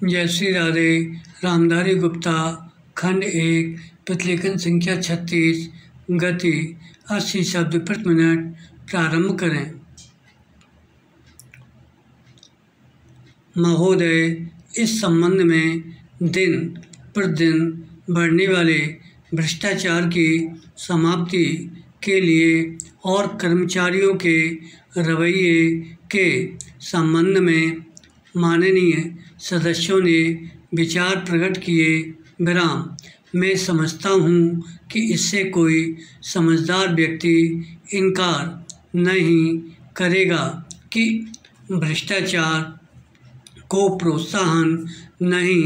जय श्री राधे। रामधारी गुप्ता, खंड 1, प्रतिलेखन संख्या 36, गति 80 शब्द प्रति मिनट। प्रारंभ करें। महोदय, इस संबंध में दिन प्रतिदिन बढ़ने वाले भ्रष्टाचार की समाप्ति के लिए और कर्मचारियों के रवैये के संबंध में माननीय सदस्यों ने विचार प्रकट किए। विराम। मैं समझता हूँ कि इससे कोई समझदार व्यक्ति इनकार नहीं करेगा कि भ्रष्टाचार को प्रोत्साहन नहीं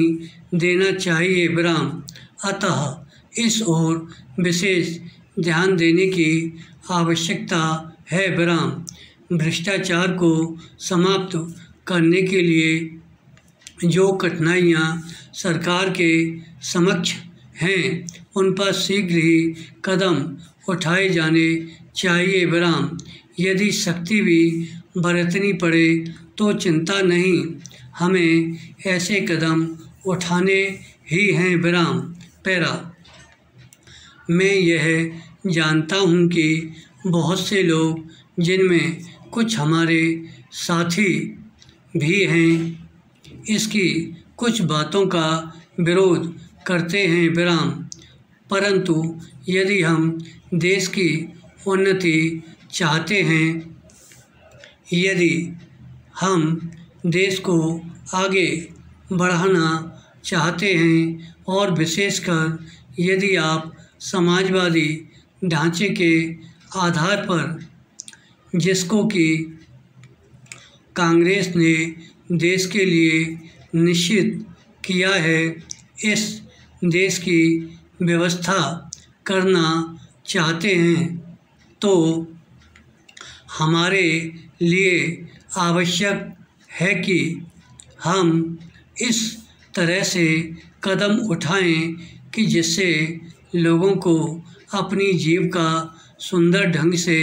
देना चाहिए। विराम। अतः इस ओर विशेष ध्यान देने की आवश्यकता है। विराम। भ्रष्टाचार को समाप्त करने के लिए जो कठिनाइयाँ सरकार के समक्ष हैं, उन पर शीघ्र ही कदम उठाए जाने चाहिए। विराम। यदि सख्ती भी बरतनी पड़े तो चिंता नहीं, हमें ऐसे कदम उठाने ही हैं। विराम। पैरा। मैं यह जानता हूँ कि बहुत से लोग, जिनमें कुछ हमारे साथी भी हैं, इसकी कुछ बातों का विरोध करते हैं। विराम। परंतु यदि हम देश की उन्नति चाहते हैं, यदि हम देश को आगे बढ़ाना चाहते हैं और विशेषकर यदि आप समाजवादी ढांचे के आधार पर, जिसको कि कांग्रेस ने देश के लिए निश्चित किया है, इस देश की व्यवस्था करना चाहते हैं, तो हमारे लिए आवश्यक है कि हम इस तरह से कदम उठाएं कि जिससे लोगों को अपनी जीविका सुंदर ढंग से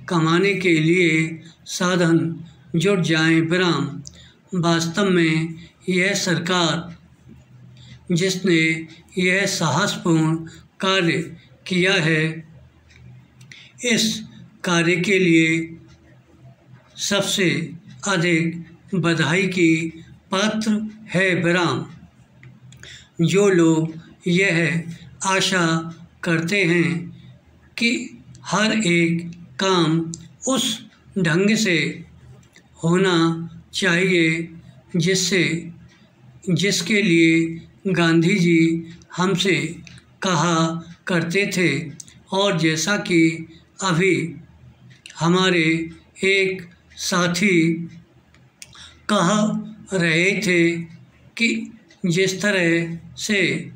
कमाने के लिए साधन जुट जाएं। विराम। वास्तव में यह सरकार, जिसने यह साहसपूर्ण कार्य किया है, इस कार्य के लिए सबसे अधिक बधाई की पात्र है। विराम। जो लोग यह आशा करते हैं कि हर एक काम उस ढंग से होना चाहिए जिसके लिए गांधी जी हमसे कहा करते थे, और जैसा कि अभी हमारे एक साथी कह रहे थे कि जिस तरह से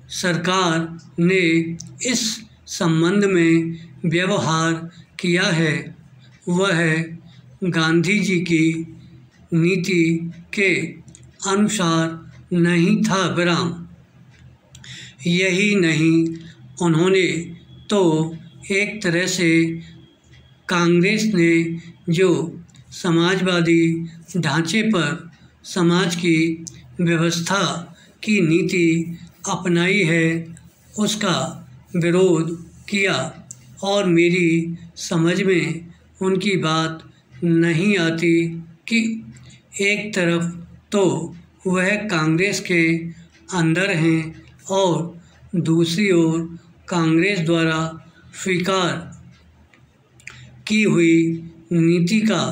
सरकार ने इस संबंध में व्यवहार किया है, वह गांधी जी की नीति के अनुसार नहीं था। विराम। यही नहीं, उन्होंने तो एक तरह से कांग्रेस ने जो समाजवादी ढांचे पर समाज की व्यवस्था की नीति अपनाई है, उसका विरोध किया, और मेरी समझ में उनकी बात नहीं आती कि एक तरफ तो वह कांग्रेस के अंदर हैं और दूसरी ओर कांग्रेस द्वारा स्वीकार की हुई नीति का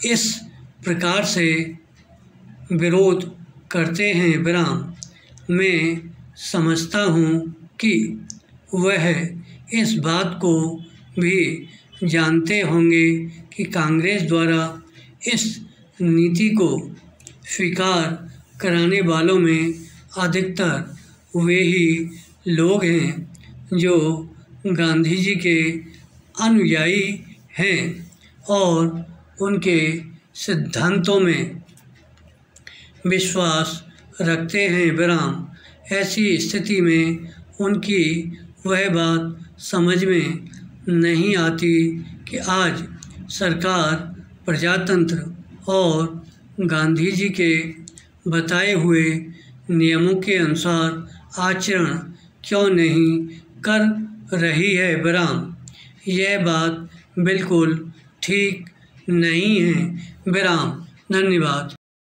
इस प्रकार से विरोध करते हैं। विराम। मैं समझता हूँ कि वह इस बात को भी जानते होंगे कि कांग्रेस द्वारा इस नीति को स्वीकार कराने वालों में अधिकतर वे ही लोग हैं जो गांधी जी के अनुयायी हैं और उनके सिद्धांतों में विश्वास रखते हैं। विराम। ऐसी स्थिति में उनकी वह बात समझ में नहीं आती कि आज सरकार प्रजातंत्र और गांधी जी के बताए हुए नियमों के अनुसार आचरण क्यों नहीं कर रही है विराम। यह बात बिल्कुल ठीक नहीं है विराम। धन्यवाद।